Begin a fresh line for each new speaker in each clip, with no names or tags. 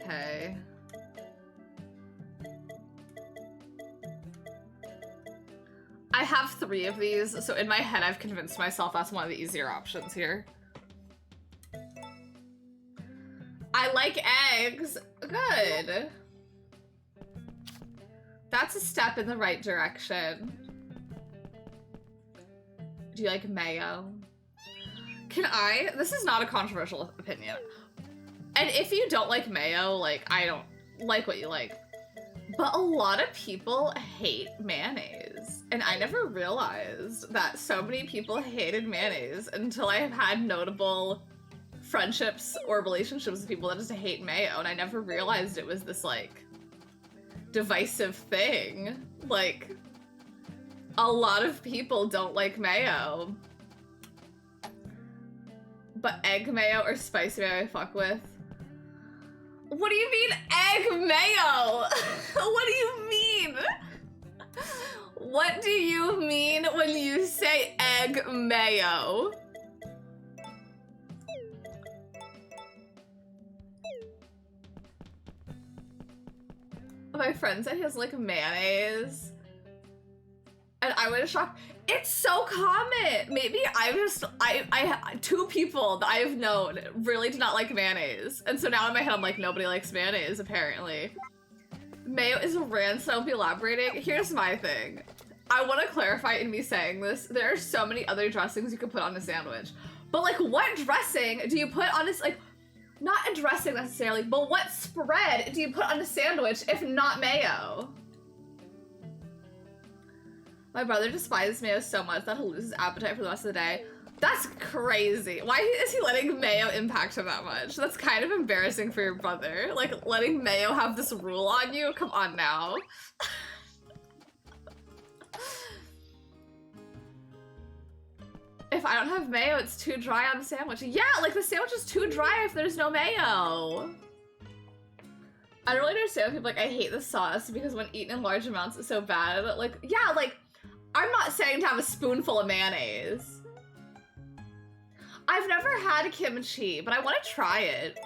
Okay. I have 3 of these, so in my head I've convinced myself that's one of the easier options here. I like eggs. Good. That's a step in the right direction. Do you like mayo? This is not a controversial opinion. And if you don't like mayo, like, I don't like what you like. But a lot of people hate mayonnaise. And I never realized that so many people hated mayonnaise until I have had notable friendships or relationships with people that just hate mayo. And I never realized it was this, like, divisive thing. Like, a lot of people don't like mayo. But egg mayo or spicy mayo I fuck with. What do you mean egg mayo? What do you mean? What do you mean when you say egg mayo? My friend said he has like mayonnaise. And I was shocked. It's so common. Maybe I 2 people that I have known really do not like mayonnaise. And so now in my head, I'm like, nobody likes mayonnaise, apparently. Mayo is a rant, so I'll be elaborating. Here's my thing. I want to clarify in me saying this. There are so many other dressings you could put on a sandwich. But like, what dressing do you put on this, like, not a dressing necessarily, but what spread do you put on a sandwich if not mayo? My brother despises mayo so much that he'll lose his appetite for the rest of the day. That's crazy. Why is he letting mayo impact him that much? That's kind of embarrassing for your brother. Like, letting mayo have this rule on you? Come on now. If I don't have mayo, it's too dry on the sandwich. Yeah, like the sandwich is too dry if there's no mayo. I don't really understand people like, I hate the sauce because when eaten in large amounts, it's so bad. Like, yeah, like, I'm not saying to have a spoonful of mayonnaise. I've never had kimchi, but I want to try it.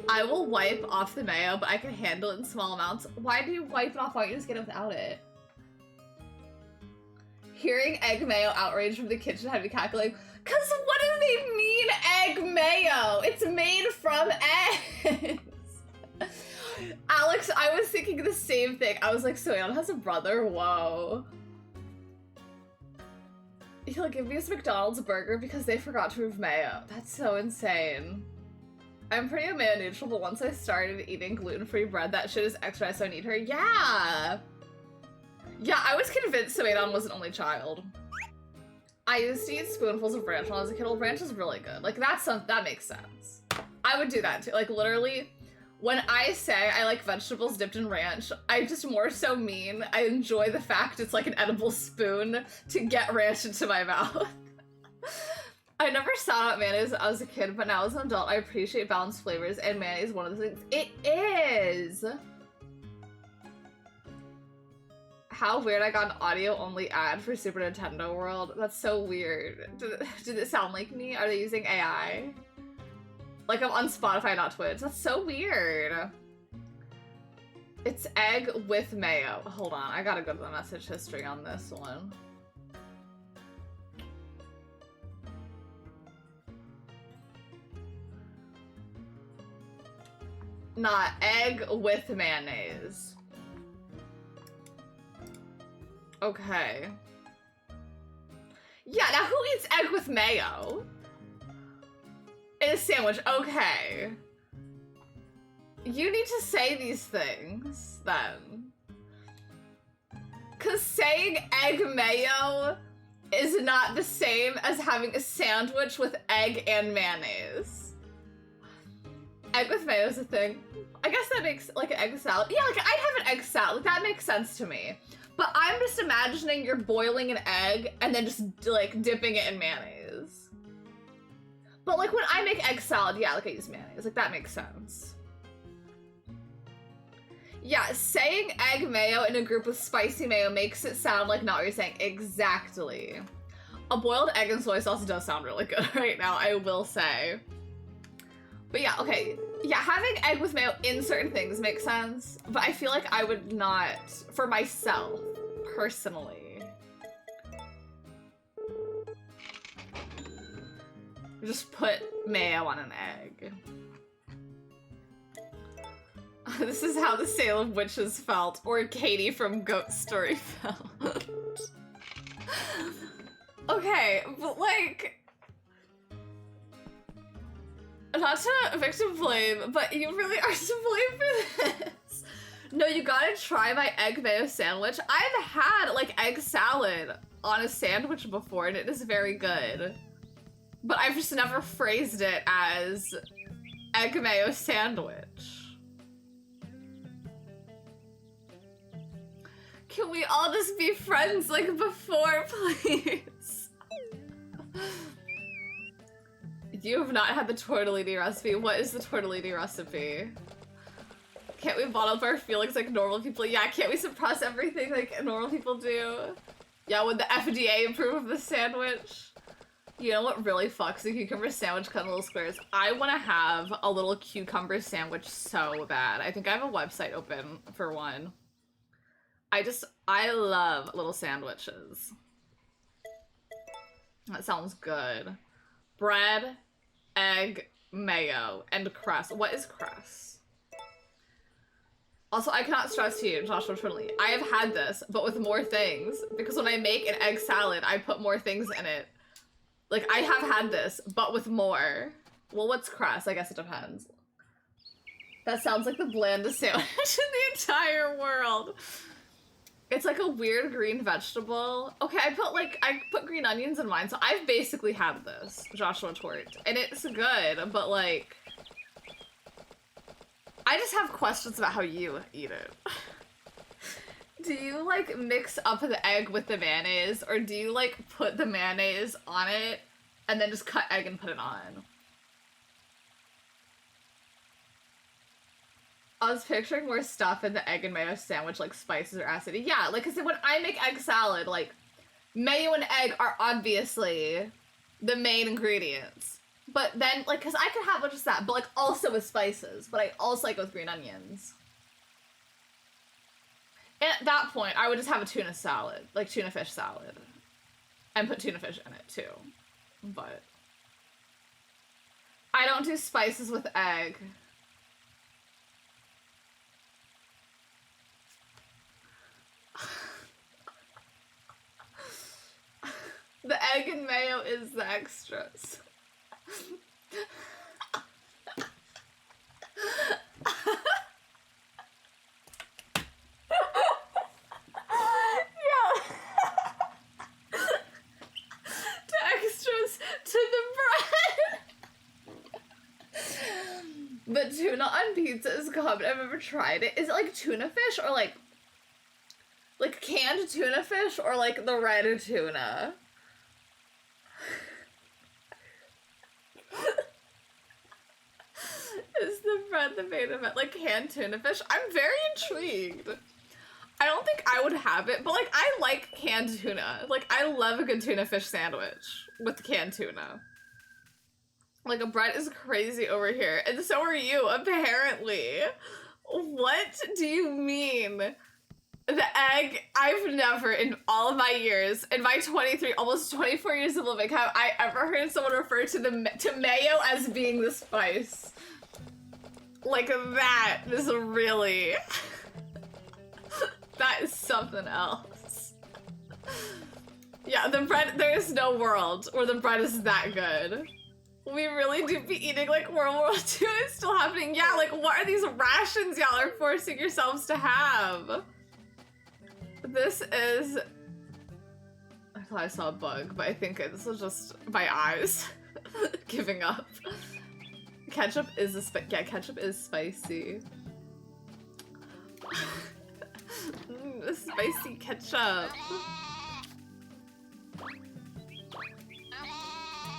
I will wipe off the mayo, but I can handle it in small amounts. Why do you wipe it off? Why don't you just get it without it? Hearing egg mayo outrage from the kitchen had me calculating. Cause what do they mean egg mayo? It's made from eggs. Alex, I was thinking the same thing. I was like, so Anna has a brother? Whoa. He'll give me this McDonald's burger because they forgot to remove mayo. That's so insane. I'm pretty mayo neutral, but once I started eating gluten-free bread, that shit is extra, so I need her. Yeah! Yeah, I was convinced Suedon was an only child. I used to eat spoonfuls of ranch when I was a kid. Well, ranch is really good. Like, that makes sense. I would do that too. Like, literally, when I say I like vegetables dipped in ranch, I just more so mean I enjoy the fact it's like an edible spoon to get ranch into my mouth. I never sought out mayonnaise when I was a kid, but now as an adult, I appreciate balanced flavors, and mayonnaise is one of the things. It is! How weird I got an audio-only ad for Super Nintendo World. That's so weird. Did it sound like me? Are they using AI? Like, I'm on Spotify, not Twitch. That's so weird. It's egg with mayo. Hold on, I gotta go to the message history on this one. Not egg with mayonnaise. Okay. Yeah, now who eats egg with mayo? In a sandwich, okay. You need to say these things, then. Cause saying egg mayo is not the same as having a sandwich with egg and mayonnaise. Egg with mayo is a thing. I guess that makes, like, an egg salad. Yeah, like, I'd have an egg salad. Like, that makes sense to me. But I'm just imagining you're boiling an egg and then just, like, dipping it in mayonnaise. But, like, when I make egg salad, yeah, like, I use mayonnaise. Like, that makes sense. Yeah, saying egg mayo in a group with spicy mayo makes it sound like not what you're saying. Exactly. A boiled egg and soy sauce does sound really good right now, I will say. But yeah, okay. Yeah, having egg with mayo in certain things makes sense, but I feel like I would not, for myself, personally. Just put mayo on an egg. This is how the Salem witches felt, or Katie from Goat Story felt. Okay, but like, not to victim blame, but you really are to blame for this. No, you gotta try my egg mayo sandwich. I've had like egg salad on a sandwich before and it is very good. But I've just never phrased it as egg mayo sandwich. Can we all just be friends like before, please? You have not had the tortellini recipe. What is the tortellini recipe? Can't we bottle up our feelings like normal people? Yeah, can't we suppress everything like normal people do? Yeah, would the FDA approve of the sandwich? You know what really fucks a cucumber sandwich cut in little squares? I want to have a little cucumber sandwich so bad. I think I have a website open for one. I love little sandwiches. That sounds good. Bread, egg, mayo, and crust. What is crust? Also, I cannot stress to you, Joshua Trinley, I have had this, but with more things. Because when I make an egg salad, I put more things in it. Like, I have had this, but with more. Well, what's crust? I guess it depends. That sounds like the blandest sandwich in the entire world. It's like a weird green vegetable. Okay, I put green onions in mine, so I've basically had this, Joshua Tort. And it's good, but like, I just have questions about how you eat it. Do you like mix up the egg with the mayonnaise, or do you like put the mayonnaise on it and then just cut egg and put it on? I was picturing more stuff in the egg and mayo sandwich, like spices or acid. Yeah, like, cause when I make egg salad, like, mayo and egg are obviously the main ingredients. But then, like, cause I could have just that, but like also with spices, but I also like with green onions. And at that point, I would just have a tuna salad, like tuna fish salad. And put tuna fish in it too. But I don't do spices with egg. The egg and mayo is the extras. But tuna on pizza is common. I've never tried it. Is it like tuna fish or like canned tuna fish or like the red tuna? Is the bread the main event? Like canned tuna fish? I'm very intrigued. I don't think I would have it, but like I like canned tuna. Like I love a good tuna fish sandwich with canned tuna. Like, a bread is crazy over here. And so are you, apparently. What do you mean? The egg, I've never, in all of my years, in my 23, almost 24 years of living, have I ever heard someone refer to mayo as being the spice. Like, that is really... that is something else. Yeah, the bread, there is no world where the bread is that good. We really do be eating like World War II is still happening. Yeah, like what are these rations y'all are forcing yourselves to have? This is... I thought I saw a bug, but I think this was just my eyes giving up. Ketchup is yeah, ketchup is spicy. Spicy ketchup.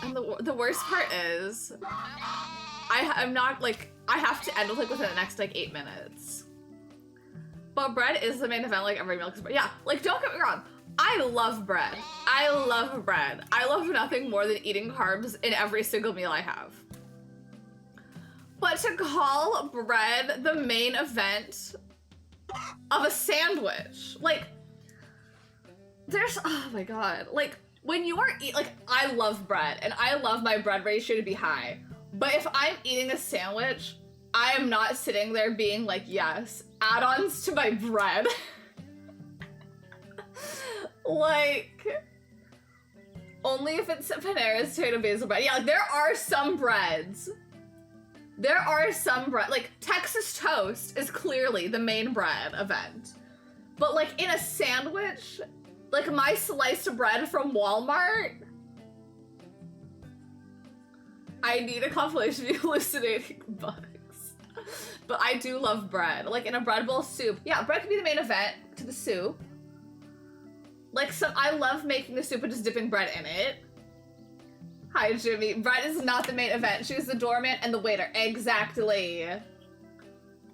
And the worst part is, I'm not like, I have to end with like within the next like 8 minutes. But bread is the main event, like every meal is bread. Yeah, like don't get me wrong, I love bread. I love bread. I love nothing more than eating carbs in every single meal I have. But to call bread the main event of a sandwich, like, there's, oh my god, like, when you are like, I love bread, and I love my bread ratio to be high, but if I'm eating a sandwich, I am not sitting there being like, yes, add-ons to my bread. Like, only if it's Panera's tomato basil bread. Yeah, like, there are some breads. Like, Texas toast is clearly the main bread event. But, like, in a sandwich, like, my sliced bread from Walmart, I need a compilation of hallucinating bugs. But I do love bread. Like, in a bread bowl soup. Yeah, bread can be the main event to the soup. Like, I love making the soup and just dipping bread in it. Hi, Jimmy. Bread is not the main event. Choose the doorman and the waiter. Exactly.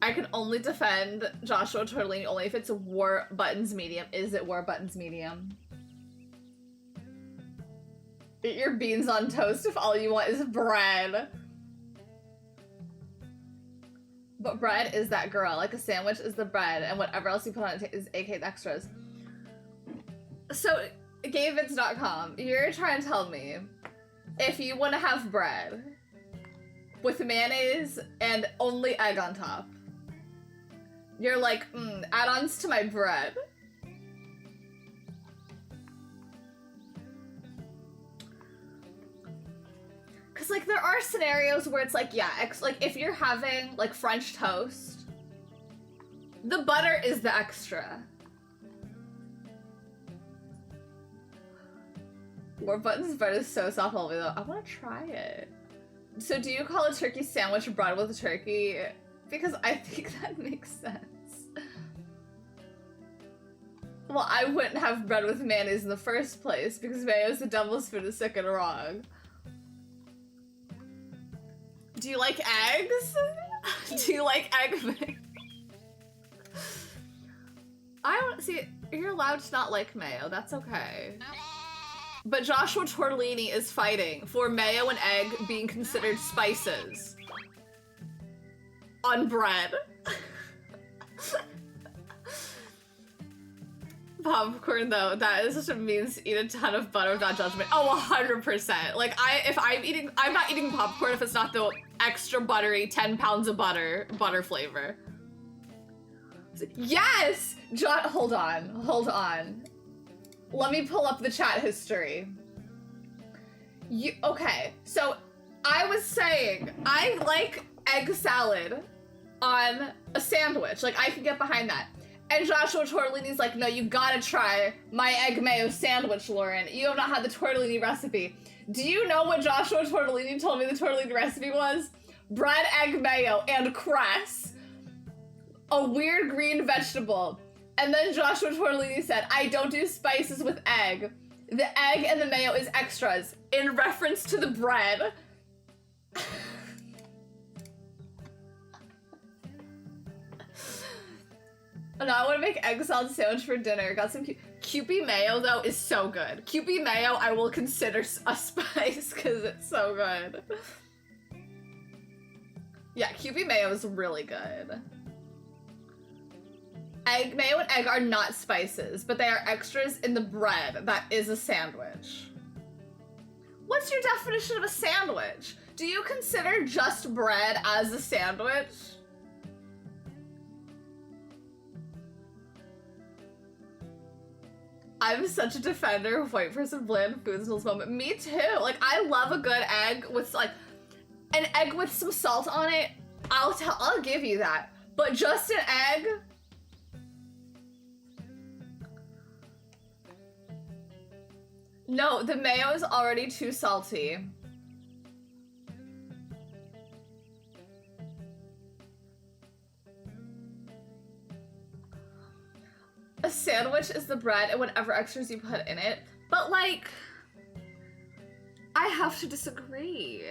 I can only defend Joshua Tortellini only if it's war buttons medium. Is it war buttons medium? Eat your beans on toast if all you want is bread. But bread is that girl. Like, a sandwich is the bread, and whatever else you put on it is aka the extras. So, GayVids.com, you're trying to tell me if you want to have bread with mayonnaise and only egg on top, you're like, add-ons to my bread. Because, like, there are scenarios where it's like, yeah, like, if you're having, like, French toast, the butter is the extra. War buttons bread is so soft all the way though. I want to try it. So do you call a turkey sandwich bread with a turkey? Because I think that makes sense. Well, I wouldn't have bread with mayonnaise in the first place because mayo is the devil's food is sick and wrong. Do you like eggs? Do you like egg? I don't see. You're allowed to not like mayo. That's okay. But Joshua Tortellini is fighting for mayo and egg being considered spices on bread. Popcorn, though, that is just a means to eat a ton of butter without judgment. Oh, 100%. Like, I'm not eating popcorn if it's not the extra buttery 10 pounds of butter flavor. Yes! Hold on. Let me pull up the chat history. Okay, so I was saying I like egg salad on a sandwich. Like, I can get behind that. And Joshua Tortellini's like, no, you gotta try my egg mayo sandwich, Lauren. You have not had the tortellini recipe. Do you know what Joshua Tortellini told me the tortellini recipe was? Bread, egg mayo, and cress. A weird green vegetable. And then Joshua Tortellini said, I don't do spices with egg. The egg and the mayo is extras, in reference to the bread. Oh, no, I want to make egg salad sandwich for dinner. Got some Kewpie mayo, though, is so good. Kewpie mayo I will consider a spice, because it's so good. Yeah, Kewpie mayo is really good. Mayo and egg are not spices, but they are extras in the bread that is a sandwich. What's your definition of a sandwich? Do you consider just bread as a sandwich? I'm such a defender of white person bland foods until this moment. Me too. Like, I love a good egg with, like, an egg with some salt on it. I'll give you that. But just an egg? No, the mayo is already too salty. A sandwich is the bread and whatever extras you put in it, but like, I have to disagree.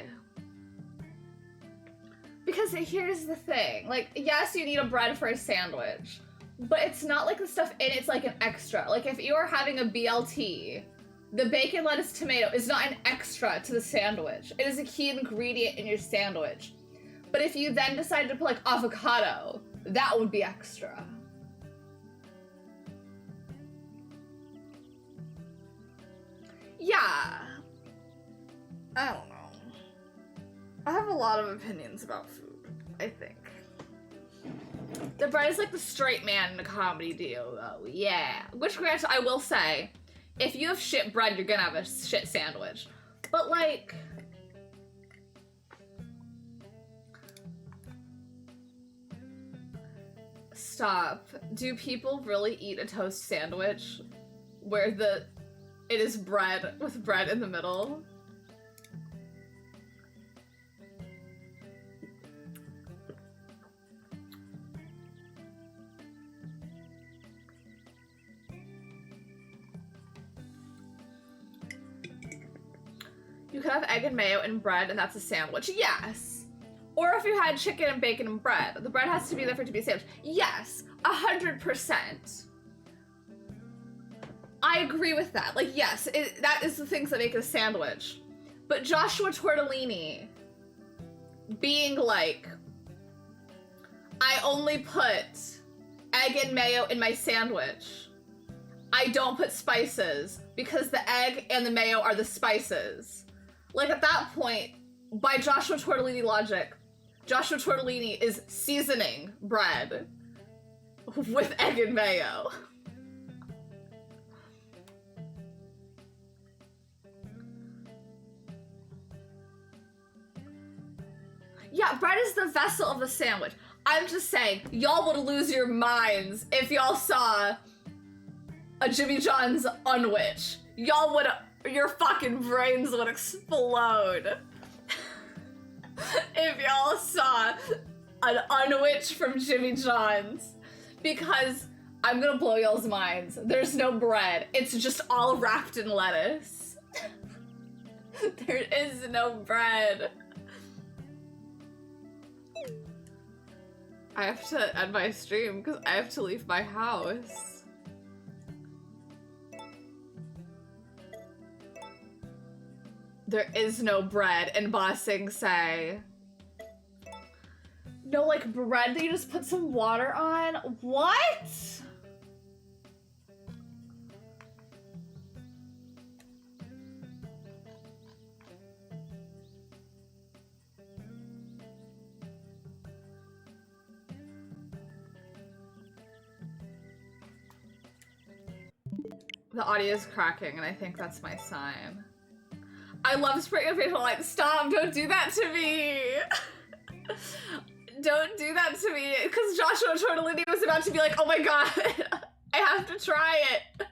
Because here's the thing, like, yes, you need a bread for a sandwich, but it's not like the stuff in it's like an extra. Like, if you are having a BLT, the bacon, lettuce, tomato is not an extra to the sandwich. It is a key ingredient in your sandwich. But if you then decided to put like avocado, that would be extra. Yeah. I don't know. I have a lot of opinions about food, I think. The bread is like the straight man in a comedy duo, though. Yeah. Which, granted, I will say, if you have shit bread, you're gonna have a shit sandwich. But, like... Stop. Do people really eat a toast sandwich where it is bread with bread in the middle? You could have egg and mayo and bread, and that's a sandwich. Yes. Or if you had chicken and bacon and bread, the bread has to be there for it to be a sandwich. Yes, 100%. I agree with that. Like, yes, that is the things that make it a sandwich. But Joshua Tortellini being like, I only put egg and mayo in my sandwich. I don't put spices because the egg and the mayo are the spices. Like, at that point, by Joshua Tortellini logic, Joshua Tortellini is seasoning bread with egg and mayo. Yeah, bread is the vessel of the sandwich. I'm just saying, y'all would lose your minds if y'all saw a Jimmy John's unwich. Y'all would, your fucking brains would explode. If y'all saw an unwich from Jimmy John's. Because I'm gonna blow y'all's minds. There's no bread. It's just all wrapped in lettuce. There is no bread. I have to end my stream because I have to leave my house. There is no bread in Ba Sing Se. No, like, bread that you just put some water on? What? The audio is cracking, and I think that's my sign. I love Spring of Faithful Light. Stop! Don't do that to me! Don't do that to me, because Joshua Tortellini was about to be like, oh my god, I have to try it.